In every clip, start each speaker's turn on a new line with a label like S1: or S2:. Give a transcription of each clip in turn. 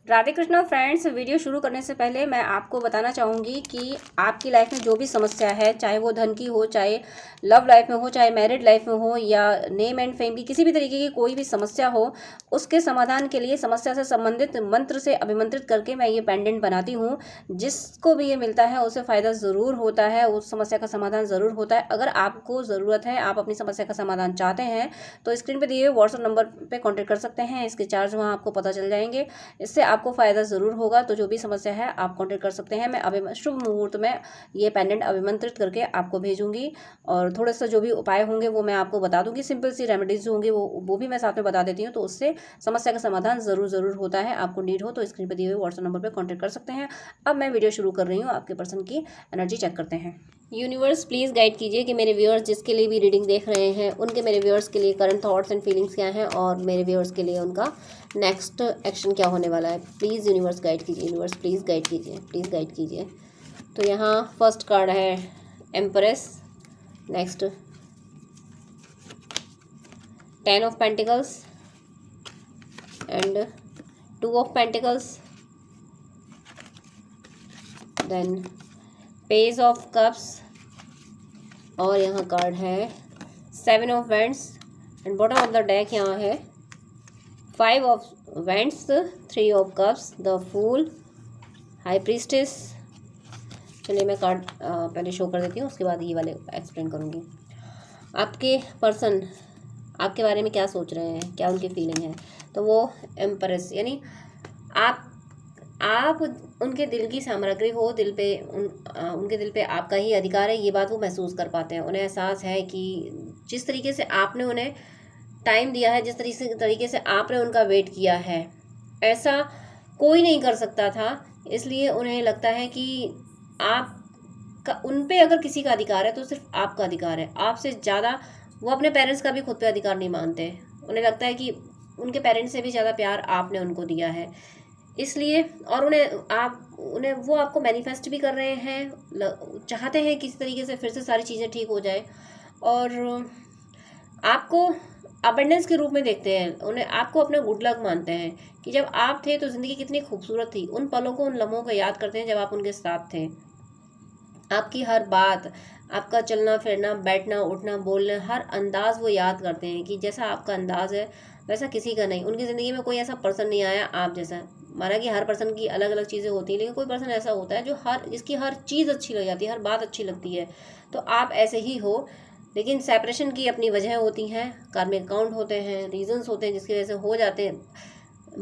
S1: Radhe Krishna friends. Video शुरू करने से पहले मैं आपको बताना चाहूँगी कि आपकी लाइफ में जो भी समस्या है, चाहे वो धन की हो, चाहे लव लाइफ में हो, चाहे मैरिड लाइफ में हो, या नेम एंड फेम की किसी भी तरीके की कोई भी समस्या हो, उसके समाधान के लिए समस्या से संबंधित मंत्र से अभिमंत्रित करके मैं ये पेंडेंट बनाती हूँ। जिसको भी ये मिलता है उसे फ़ायदा ज़रूर होता है, उस समस्या का समाधान ज़रूर होता है। अगर आपको ज़रूरत है, आप अपनी समस्या का समाधान चाहते हैं, तो स्क्रीन पर दिए हुए व्हाट्सएप नंबर पर कॉन्टैक्ट कर सकते हैं। इसके चार्ज वहाँ आपको पता चल जाएंगे। इससे आपको फ़ायदा ज़रूर होगा। तो जो भी समस्या है आप कांटेक्ट कर सकते हैं। मैं अभी शुभ मुहूर्त में ये पेंडेंट अभिमंत्रित करके आपको भेजूंगी, और थोड़ा सा जो भी उपाय होंगे वो मैं आपको बता दूंगी। सिंपल सी रेमेडीज जो होंगी वो भी मैं साथ में बता देती हूँ, तो उससे समस्या का समाधान ज़रूर होता है। आपको नीड हो तो स्क्रीन पर दिए हुए व्हाट्सएप नंबर पर कॉन्टैक्ट कर सकते हैं। अब मैं वीडियो शुरू कर रही हूँ। आपके पर्सन की एनर्जी चेक करते हैं। यूनिवर्स प्लीज़ गाइड कीजिए कि मेरे व्यूअर्स जिसके लिए भी रीडिंग देख रहे हैं उनके मेरे व्यूअर्स के लिए करंट थॉट्स एंड फीलिंग्स क्या हैं, और मेरे व्यूअर्स के लिए उनका नेक्स्ट एक्शन क्या होने वाला है। प्लीज़ यूनिवर्स गाइड कीजिए। यूनिवर्स प्लीज़ गाइड कीजिए, प्लीज़ गाइड कीजिए। तो यहाँ फर्स्ट कार्ड है empress, next 10 of pentacles and 2 of pentacles, then page of cups, और यहाँ कार्ड है 7 of wands, and bottom of the deck यहाँ है 5 of wands, 3 of cups, the fool, high priestess. चलिए मैं कार्ड पहले शो कर देती हूँ, उसके बाद ये वाले एक्सप्लेन करूँगी। आपके पर्सन आपके बारे में क्या सोच रहे हैं, क्या उनकी फीलिंग है। तो वो एम्प्रेस यानी आप उनके दिल की सामग्री हो, उनके दिल पे आपका ही अधिकार है, ये बात वो महसूस कर पाते हैं। उन्हें एहसास है कि जिस तरीके से आपने उन्हें टाइम दिया है, जिस तरीके से आपने उनका वेट किया है, ऐसा कोई नहीं कर सकता था। इसलिए उन्हें लगता है कि आप उन पे अगर किसी का अधिकार है तो सिर्फ आपका अधिकार है। आपसे ज़्यादा वो अपने पेरेंट्स का भी खुद पे अधिकार नहीं मानते। उन्हें लगता है कि उनके पेरेंट्स से भी ज़्यादा प्यार आपने उनको दिया है, इसलिए। और उन्हें वो आपको मैनिफेस्ट भी कर रहे हैं, चाहते हैं किसी तरीके से फिर से सारी चीज़ें ठीक हो जाए, और आपको अबंडेंस के रूप में देखते हैं। उन्हें आपको अपना गुड लक मानते हैं कि जब आप थे तो ज़िंदगी कितनी खूबसूरत थी। उन पलों को, उन लम्हों को याद करते हैं जब आप उनके साथ थे। आपकी हर बात, आपका चलना फिरना, बैठना उठना, बोलना, हर अंदाज़ वो याद करते हैं कि जैसा आपका अंदाज़ है वैसा किसी का नहीं। उनकी ज़िंदगी में कोई ऐसा पर्सन नहीं आया आप जैसा। माना कि हर पर्सन की अलग अलग चीज़ें होती हैं, लेकिन कोई पर्सन ऐसा होता है जो जिसकी हर चीज़ अच्छी लग जाती है, हर बात अच्छी लगती है। तो आप ऐसे ही हो, लेकिन सेपरेशन की अपनी वजह होती हैं, कार्मिक अकाउंट होते हैं, रीजंस होते हैं जिसकी वजह से हो जाते हैं।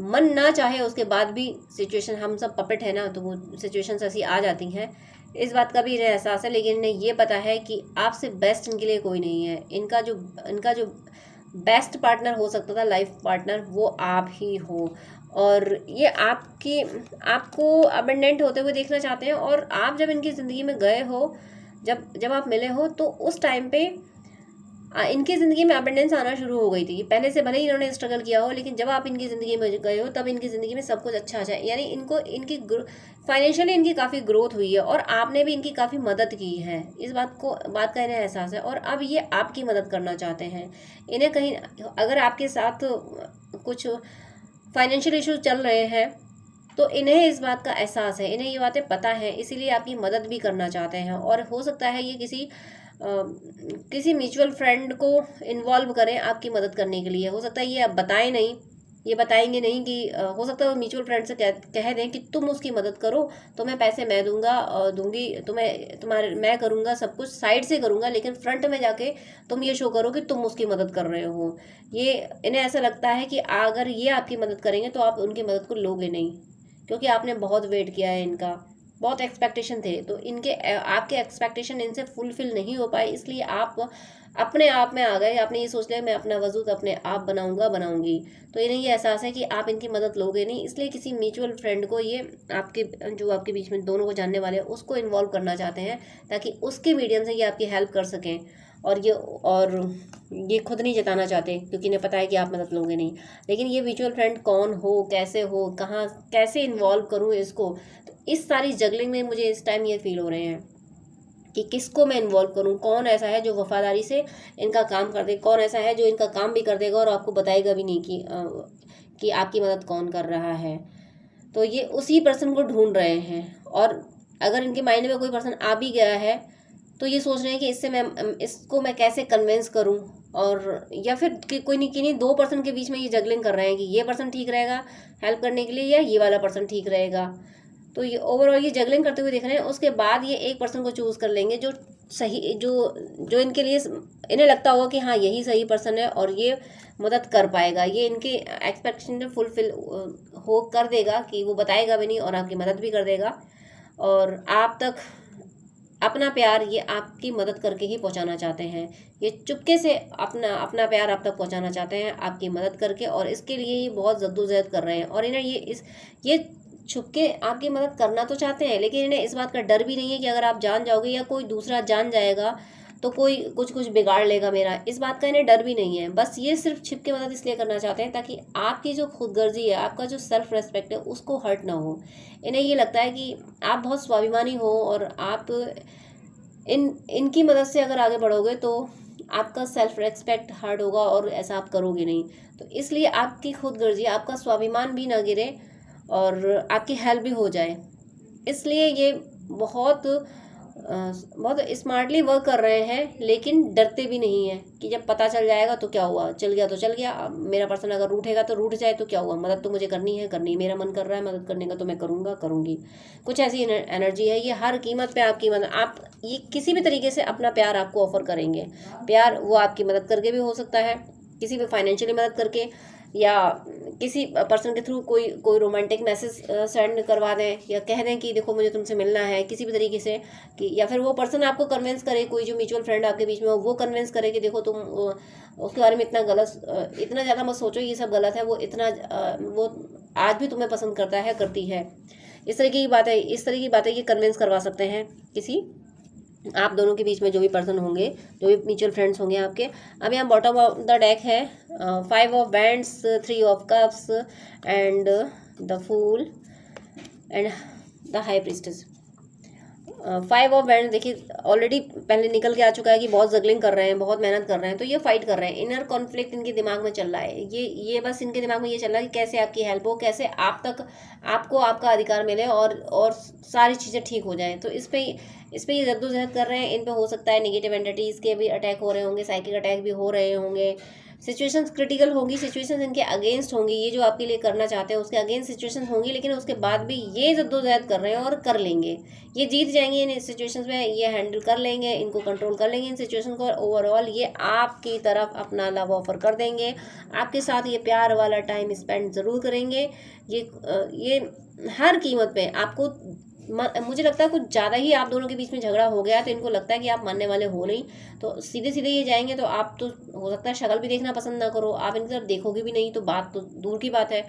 S1: मन ना चाहे उसके बाद भी सिचुएशन, हम सब पपेट है ना, तो वो सिचुएशंस ऐसी आ जाती हैं। इस बात का भी इन्हें एहसास है, लेकिन इन्हें ये पता है कि आपसे बेस्ट इनके लिए कोई नहीं है। इनका जो बेस्ट पार्टनर हो सकता था, लाइफ पार्टनर, वो आप ही हो। और ये आपको अबंडेंट होते हुए देखना चाहते हैं। और आप जब इनकी ज़िंदगी में गए हो, जब आप मिले हो, तो उस टाइम पे इनकी ज़िंदगी में अबंडेंस आना शुरू हो गई थी। पहले से भले ही इन्होंने स्ट्रगल किया हो, लेकिन जब आप इनकी ज़िंदगी में गए हो तब इनकी ज़िंदगी में सब कुछ अच्छा आ जाए। यानी इनकी फाइनेंशियली इनकी काफ़ी ग्रोथ हुई है, और आपने भी इनकी काफ़ी मदद की है। इस बात का इन्हें एहसास है, और अब ये आपकी मदद करना चाहते हैं। इन्हें कहीं, अगर आपके साथ कुछ फाइनेंशियल इशू चल रहे हैं, तो इन्हें इस बात का एहसास है, इन्हें ये बातें पता है, इसीलिए आपकी मदद भी करना चाहते हैं। और हो सकता है ये किसी म्यूचुअल फ्रेंड को इन्वॉल्व करें आपकी मदद करने के लिए। हो सकता है ये आप बताएं नहीं, ये बताएंगे नहीं कि हो सकता है वो म्यूचुअल फ्रेंड से कह दें कि तुम उसकी मदद करो, तुम्हें पैसे मैं दूंगी, मैं करूँगा, सब कुछ साइड से करूँगा, लेकिन फ्रंट में जाके तुम ये शो करो कि तुम उसकी मदद कर रहे हो। ये इन्हें ऐसा लगता है कि अगर ये आपकी मदद करेंगे तो आप उनकी मदद को लोगे नहीं, क्योंकि आपने बहुत वेट किया है, इनका बहुत एक्सपेक्टेशन थे। तो आपके एक्सपेक्टेशन इनसे फुलफिल नहीं हो पाए, इसलिए आप अपने आप में आ गए। आपने ये सोच लिया मैं अपना वजूद अपने आप बनाऊंगी। तो इन्हें ये एहसास है कि आप इनकी मदद लोगे नहीं, इसलिए किसी म्यूचुअल फ्रेंड को, ये आपके बीच में दोनों को जानने वाले हैं, उसको इन्वॉल्व करना चाहते हैं, ताकि उसके मीडियम से ये आपकी हेल्प कर सकें। और ये खुद नहीं जताना चाहते, क्योंकि इन्हें पता है कि आप मदद लोगे नहीं। लेकिन ये म्यूचुअल फ्रेंड कौन हो, कैसे हो, कहाँ, कैसे इन्वॉल्व करूँ इसको, तो इस सारी जगलिंग में मुझे इस टाइम ये फील हो रहे हैं कि किसको मैं इन्वॉल्व करूं। कौन ऐसा है जो वफादारी से इनका काम कर दे, कौन ऐसा है जो इनका काम भी कर देगा और आपको बताएगा भी नहीं कि आपकी मदद कौन कर रहा है। तो ये उसी पर्सन को ढूंढ रहे हैं। और अगर इनके माइंड में कोई पर्सन आ भी गया है तो ये सोच रहे हैं कि इसको मैं कैसे कन्विंस करूं, और या फिर कोई नहीं किन्हीं दो पर्सन के बीच में ये जगलिंग कर रहे हैं कि ये पर्सन ठीक रहेगा हेल्प करने के लिए या ये वाला पर्सन ठीक रहेगा। तो ये ओवरऑल ये जगलिंग करते हुए दिख रहे हैं। उसके बाद ये एक पर्सन को चूज़ कर लेंगे जो सही, जो इनके लिए इन्हें लगता होगा कि हाँ यही सही पर्सन है और ये मदद कर पाएगा, ये इनके एक्सपेक्टेशन फुलफिल हो कर देगा कि वो बताएगा भी नहीं और आपकी मदद भी कर देगा। और आप तक अपना प्यार ये आपकी मदद करके ही पहुंचाना चाहते हैं। ये चुपके से अपना प्यार आप तक पहुंचाना चाहते हैं आपकी मदद करके, और इसके लिए ये बहुत जद्दोजहद कर रहे हैं। और इन्हें ये छुपके आपकी मदद करना तो चाहते हैं, लेकिन इन्हें इस बात का डर भी नहीं है कि अगर आप जान जाओगे या कोई दूसरा जान जाएगा तो कोई कुछ बिगाड़ लेगा मेरा, इस बात का इन्हें डर भी नहीं है। बस ये सिर्फ छिप के मदद इसलिए करना चाहते हैं ताकि आपकी जो खुदगर्जी है, आपका जो सेल्फ रेस्पेक्ट है, उसको हर्ट ना हो। इन्हें ये लगता है कि आप बहुत स्वाभिमानी हो और आप इनकी मदद से अगर आगे बढ़ोगे तो आपका सेल्फ रेस्पेक्ट हर्ट होगा और ऐसा आप करोगे नहीं। तो इसलिए आपकी खुदगर्जी, आपका स्वाभिमान भी ना गिरे और आपकी हेल्प भी हो जाए, इसलिए ये बहुत स्मार्टली वर्क कर रहे हैं। लेकिन डरते भी नहीं हैं कि जब पता चल जाएगा तो क्या हुआ, चल गया तो चल गया, अब मेरा पर्सन अगर रूठेगा तो रूठ जाए तो क्या हुआ, मदद तो मुझे करनी है, मेरा मन कर रहा है मदद करने का तो मैं करूँगी। कुछ ऐसी एनर्जी है। ये हर कीमत पे आपकी मदद, आप ये किसी भी तरीके से अपना प्यार आपको ऑफर करेंगे। प्यार वो आपकी मदद करके भी हो सकता है, किसी भी फाइनेंशियली मदद करके, या किसी पर्सन के थ्रू कोई रोमांटिक मैसेज सेंड करवा दें, या कह दें कि देखो मुझे तुमसे मिलना है किसी भी तरीके से, कि या फिर वो पर्सन आपको कन्विंस करे, कोई जो म्यूचुअल फ्रेंड आपके बीच में हो वो कन्विंस करे कि देखो तुम उसके बारे में इतना ज़्यादा मत सोचो, ये सब गलत है, वो आज भी तुम्हें पसंद करता है, करती है। इस तरह की बातें ये कन्विंस करवा सकते हैं किसी आप दोनों के बीच में जो भी पर्सन होंगे, जो भी म्यूचुअल फ्रेंड्स होंगे आपके। अब यहाँ बॉटम ऑफ द डेक है 5 of wands, 3 of cups and the fool and the high priestess. 5 of wand देखिए ऑलरेडी पहले निकल के आ चुका है कि बहुत जगलिंग कर रहे हैं, बहुत मेहनत कर रहे हैं, तो ये फाइट कर रहे हैं। इनर कॉन्फ्लिक्ट इनके दिमाग में चल रहा है। ये बस इनके दिमाग में ये चल रहा है कि कैसे आपकी हेल्प हो, कैसे आपको आपका अधिकार मिले और सारी चीज़ें ठीक हो जाएं। तो इस पे ये जद्दोजहद कर रहे हैं। इन पे हो सकता है नेगेटिव एंटिटीज़ के भी अटैक हो रहे होंगे, साइकिक अटैक भी हो रहे होंगे, सिचुएशंस क्रिटिकल होंगी, सिचुएशंस इनके अगेंस्ट होंगी, ये जो आपके लिए करना चाहते हैं उसके अगेंस्ट सिचुएशंस होंगी, लेकिन उसके बाद भी ये जद्दोजहद कर रहे हैं और कर लेंगे। ये जीत जाएंगे इन सिचुएशंस में, ये हैंडल कर लेंगे, इनको कंट्रोल कर लेंगे इन सिचुएशन को। ओवरऑल ये आपकी तरफ अपना लव ऑफर कर देंगे, आपके साथ ये प्यार वाला टाइम स्पेंड ज़रूर करेंगे। ये हर कीमत पे आपको, मुझे लगता है कुछ ज़्यादा ही आप दोनों के बीच में झगड़ा हो गया, तो इनको लगता है कि आप मानने वाले हो नहीं, तो सीधे सीधे ये जाएंगे। तो आप तो हो सकता है शक्ल भी देखना पसंद ना करो, आप इनकी तरफ देखोगे भी नहीं, तो बात तो दूर की बात है।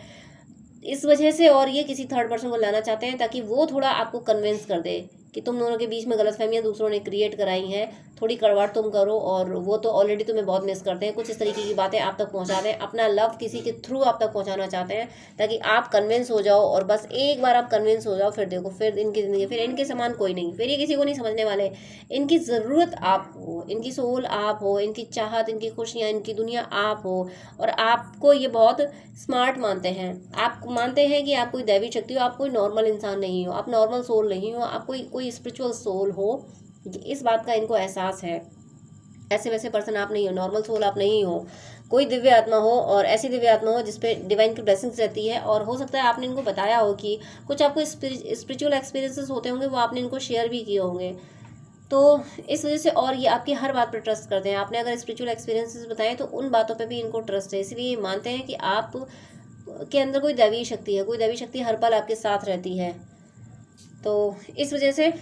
S1: इस वजह से और ये किसी थर्ड पर्सन को लाना चाहते हैं ताकि वो थोड़ा आपको कन्विंस कर दे कि तुम दोनों के बीच में गलतफहमियां दूसरों ने क्रिएट कराई हैं, थोड़ी कड़वाहट तुम करो, और वो तो ऑलरेडी तुम्हें बहुत मिस करते हैं। कुछ इस तरीके की बातें आप तक पहुंचा दें, अपना लव किसी के थ्रू आप तक पहुंचाना चाहते हैं ताकि आप कन्विंस हो जाओ। और बस एक बार आप कन्विंस हो जाओ, फिर देखो फिर इनकी ज़िंदगी, फिर इनके समान कोई नहीं, फिर ये किसी को नहीं समझने वाले। इनकी ज़रूरत आप हो, इनकी सोल आप हो, इनकी चाहत, इनकी खुशियाँ, इनकी दुनिया आप हो। और आपको ये बहुत स्मार्ट मानते हैं, आप मानते हैं कि आप कोई दैवी शक्ति हो, आप कोई नॉर्मल इंसान नहीं हो, आप नॉर्मल सोल नहीं हो, आप कोई स्पिरिचुअल सोल हो। इस बात का इनको एहसास है। ऐसे वैसे पर्सन आप नहीं हो, नॉर्मल सोल आप नहीं हो, कोई दिव्य आत्मा हो, और ऐसी दिव्य आत्मा हो जिसपे डिवाइन की ब्लेसिंग्स रहती है। और हो सकता है आपने इनको बताया हो कि कुछ आपको स्पिरिचुअल एक्सपीरियंसेस होते होंगे, वो आपने इनको शेयर भी किए होंगे। तो इस वजह से और ये आपकी हर बात पर ट्रस्ट करते हैं। आपने अगर स्पिरिचुअल एक्सपीरियंसेस बताएं तो उन बातों पे भी इनको ट्रस्ट है, इसलिए मानते हैं कि आप के अंदर कोई दैवीय शक्ति है, कोई दैवीय शक्ति हर पल आपके साथ रहती है। तो इस वजह से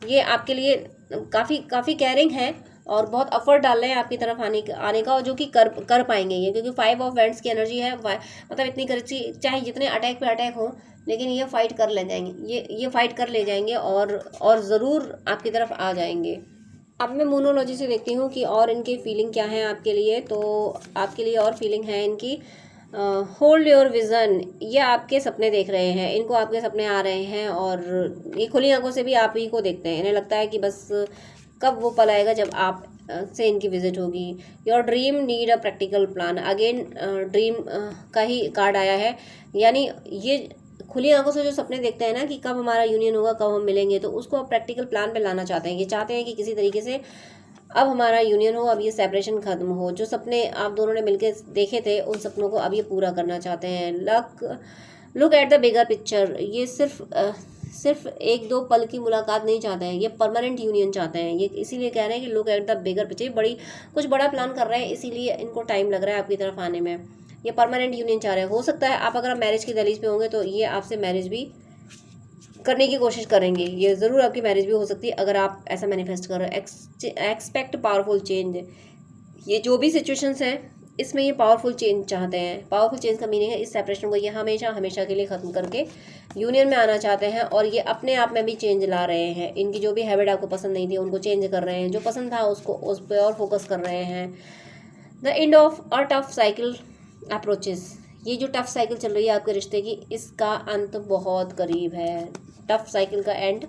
S1: ये आपके लिए काफ़ी केयरिंग है और बहुत एफर्ट डाल रहे हैं आपकी तरफ आने का, और जो कि कर पाएंगे ये, क्योंकि 5 ऑफ वैंड्स की एनर्जी है। मतलब इतनी करची, चाहे जितने अटैक पे अटैक हो, लेकिन ये फाइट कर ले जाएंगे, ये फाइट कर ले जाएंगे और ज़रूर आपकी तरफ आ जाएंगे। अब मैं मोनोलॉजी से देखती हूँ कि और इनकी फीलिंग क्या है आपके लिए। तो आपके लिए और फीलिंग है इनकी, होल्ड योर विज़न। ये आपके सपने देख रहे हैं, इनको आपके सपने आ रहे हैं, और ये खुली आंखों से भी आप ही को देखते हैं। इन्हें लगता है कि बस कब वो पल आएगा जब आप से इनकी विजिट होगी। Your dream need a practical plan. Again dream का ही कार्ड आया है, यानी ये खुली आंखों से जो सपने देखते हैं ना कि कब हमारा यूनियन होगा, कब हम मिलेंगे, तो उसको अब प्रैक्टिकल प्लान पे लाना चाहते हैं। ये चाहते हैं कि किसी तरीके से अब हमारा यूनियन हो, अब ये सेपरेशन खत्म हो। जो सपने आप दोनों ने मिलकर देखे थे उन सपनों को अब ये पूरा करना चाहते हैं। Look at the bigger picture. ये सिर्फ एक दो पल की मुलाकात नहीं चाहते हैं, ये परमानेंट यूनियन चाहते हैं। ये इसीलिए कह रहे हैं कि look at the bigger picture, कुछ बड़ा प्लान कर रहे हैं, इसीलिए इनको टाइम लग रहा है आपकी तरफ आने में। ये परमानेंट यूनियन चाह रहे हैं। हो सकता है आप अगर मैरिज की दहलीज पे होंगे तो ये आपसे मैरिज भी करने की कोशिश करेंगे। ये ज़रूर आपकी मैरिज भी हो सकती है अगर आप ऐसा मैनिफेस्ट कर रहे हो। Expect powerful change. ये जो भी सिचुएशंस हैं इसमें ये पावरफुल चेंज चाहते हैं। पावरफुल चेंज का मीनिंग है इस सेपरेशन को ये हमेशा हमेशा के लिए ख़त्म करके यूनियन में आना चाहते हैं। और ये अपने आप में भी चेंज ला रहे हैं। इनकी जो भी हैबिट आपको पसंद नहीं थी उनको चेंज कर रहे हैं, जो पसंद था उसको उस पर और फोकस कर रहे हैं। The end of a tough cycle approaches. ये जो टफ साइकिल चल रही है आपके रिश्ते की, इसका अंत बहुत करीब है। टफ साइकिल का एंड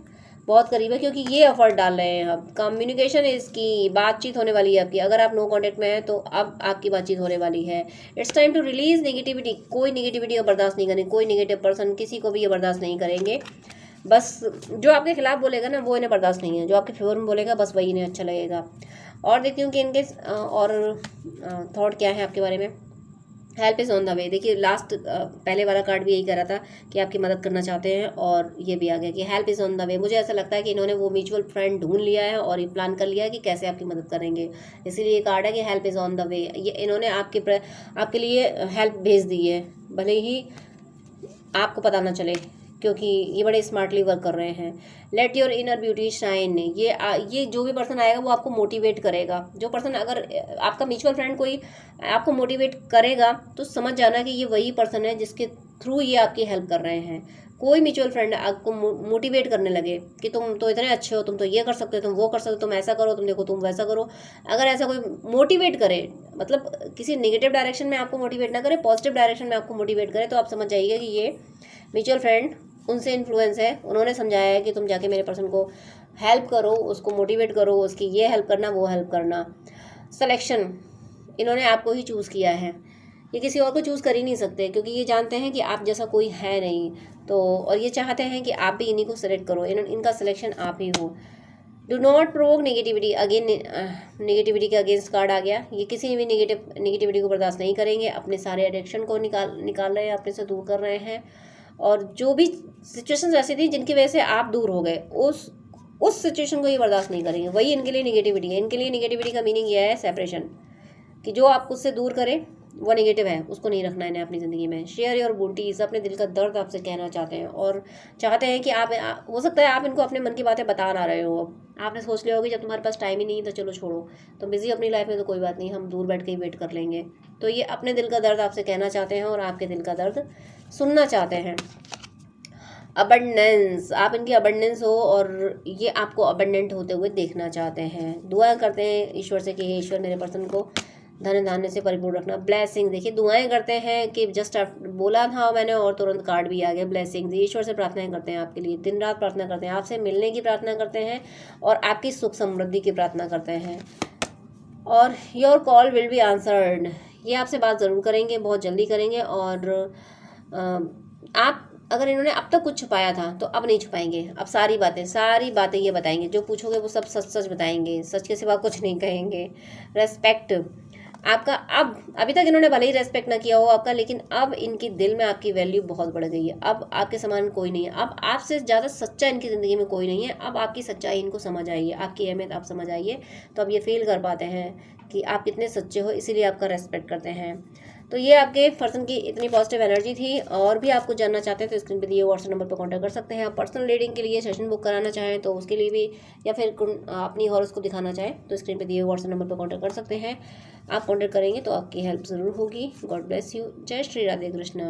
S1: बहुत करीब है, क्योंकि ये एफर्ट डाल रहे हैं। अब कम्युनिकेशन इसकी बातचीत होने वाली है आपकी। अगर आप नो कांटेक्ट में हैं तो अब आपकी बातचीत होने वाली है। It's time to release negativity. कोई नेगेटिविटी को बर्दाश्त नहीं करेंगे, कोई नेगेटिव पर्सन किसी को भी ये बर्दाश्त नहीं करेंगे। बस जो आपके खिलाफ बोलेगा ना वो इन्हें बर्दाश्त नहीं है, जो आपके फेवर में बोलेगा बस वही इन्हें अच्छा लगेगा। और देखती हूँ कि इनके और थॉट क्या है आपके बारे में। Help is on the way. देखिए लास्ट पहले वाला कार्ड भी यही कह रहा था कि आपकी मदद करना चाहते हैं, और ये भी आ गया कि help is on the way. मुझे ऐसा लगता है कि इन्होंने वो म्यूचुअल फ्रेंड ढूंढ लिया है और ये प्लान कर लिया है कि कैसे आपकी मदद करेंगे। इसीलिए ये कार्ड है कि help is on the way. ये इन्होंने आपके लिए हेल्प भेज दी है, भले ही आपको पता ना चले, क्योंकि ये बड़े स्मार्टली वर्क कर रहे हैं। Let your inner beauty shine. ये जो भी पर्सन आएगा वो आपको मोटिवेट करेगा। जो पर्सन अगर आपका म्यूचुअल फ्रेंड कोई आपको मोटिवेट करेगा तो समझ जाना कि ये वही पर्सन है जिसके थ्रू ये आपकी हेल्प कर रहे हैं। कोई म्यूचुअल फ्रेंड आपको मोटिवेट करने लगे कि तुम तो इतने अच्छे हो, तुम तो ये कर सकते हो, तुम वो कर सकते हो, तुम ऐसा करो, तुम देखो तुम वैसा करो। अगर ऐसा कोई मोटिवेट करे, मतलब किसी नेगेटिव डायरेक्शन में आपको मोटिवेट ना करे, पॉजिटिव डायरेक्शन में आपको मोटिवेट करे, तो आप समझ जाइए कि ये म्यूचुअल फ्रेंड उनसे इन्फ्लुएंस है। उन्होंने समझाया है कि तुम जाके मेरे पर्सन को हेल्प करो, उसको मोटिवेट करो, उसकी ये हेल्प करना वो हेल्प करना। सिलेक्शन, इन्होंने आपको ही चूज़ किया है। ये किसी और को चूज़ कर ही नहीं सकते, क्योंकि ये जानते हैं कि आप जैसा कोई है नहीं। तो और ये चाहते हैं कि आप भी इन्हीं को सेलेक्ट करो। इनका सिलेक्शन आप ही हो। Do not provoke negativity. Again negativity के अगेंस्ट कार्ड आ गया। ये किसी भी नेगेटिविटी को बर्दाश्त नहीं करेंगे। अपने सारे एडिक्शन को निकाल रहे हैं, अपने से दूर कर रहे हैं। और जो भी सिचुएशंस ऐसी थी जिनकी वजह से आप दूर हो गए, उस सिचुएशन को ये बर्दाश्त नहीं करेंगे। वही इनके लिए नेगेटिविटी है। इनके लिए नेगेटिविटी का मीनिंग यह है सेपरेशन, कि जो आप उससे दूर करें वो नेगेटिव है, उसको नहीं रखना है इन्हें अपनी ज़िंदगी में। Share your booties. अपने दिल का दर्द आपसे कहना चाहते हैं, और चाहते हैं कि आप हो सकता है आप इनको अपने मन की बातें बता ना रहे हो। आपने सोच लिया होगा जब तुम्हारे पास टाइम ही नहीं है तो चलो छोड़ो, तुम बिजी अपनी लाइफ में, तो कोई बात नहीं, हम दूर बैठ के ही वेट कर लेंगे। तो ये अपने दिल का दर्द आपसे कहना चाहते हैं और आपके दिल का दर्द सुनना चाहते हैं। अबंडेंस, आप इनकी अबंडेंस हो और ये आपको अबंडेंट होते हुए देखना चाहते हैं। दुआ करते हैं ईश्वर से कि ईश्वर मेरे पर्सन को धन धान्य से परिपूर्ण रखना। ब्लेसिंग, देखिए दुआएं करते हैं कि जस्ट बोला था मैंने और तुरंत कार्ड भी आ गया ब्लेसिंग। ईश्वर से प्रार्थनाएं करते हैं आपके लिए, दिन रात प्रार्थना करते हैं, आपसे मिलने की प्रार्थना करते हैं और आपकी सुख समृद्धि की प्रार्थना करते हैं। और your call will be answered. ये आपसे बात ज़रूर करेंगे, बहुत जल्दी करेंगे। और आप अगर इन्होंने अब तक कुछ छुपाया था तो अब नहीं छुपाएंगे। अब सारी बातें ये बताएंगे। जो पूछोगे वो सब सच सच बताएंगे, सच के सिवा कुछ नहीं कहेंगे। रेस्पेक्ट आपका, अब अभी तक इन्होंने भले ही रेस्पेक्ट ना किया हो आपका, लेकिन अब इनकी दिल में आपकी वैल्यू बहुत बढ़ गई है। अब आपके समान कोई नहीं है। अब आपसे ज़्यादा सच्चा इनकी ज़िंदगी में कोई नहीं है। अब आपकी सच्चाई इनको समझ आई है, आपकी अहमियत आप समझ आइए। तो अब ये फील कर पाते हैं कि आप कितने सच्चे हो, इसीलिए आपका रेस्पेक्ट करते हैं। तो ये आपके पर्सन की इतनी पॉजिटिव एनर्जी थी। और भी आपको जानना चाहते हैं तो स्क्रीन पे दिए व्हाट्सएप नंबर पर कांटेक्ट कर सकते हैं। आप पर्सनल रीडिंग के लिए सेशन बुक कराना चाहें तो उसके लिए भी, या फिर अपनी हॉरोस्कोप दिखाना चाहें तो स्क्रीन पे दिए व्हाट्सएप नंबर पर कांटेक्ट कर सकते हैं। आप कांटेक्ट करेंगे तो आपकी हेल्प ज़रूर होगी। God bless you. जय श्री राधे कृष्णा।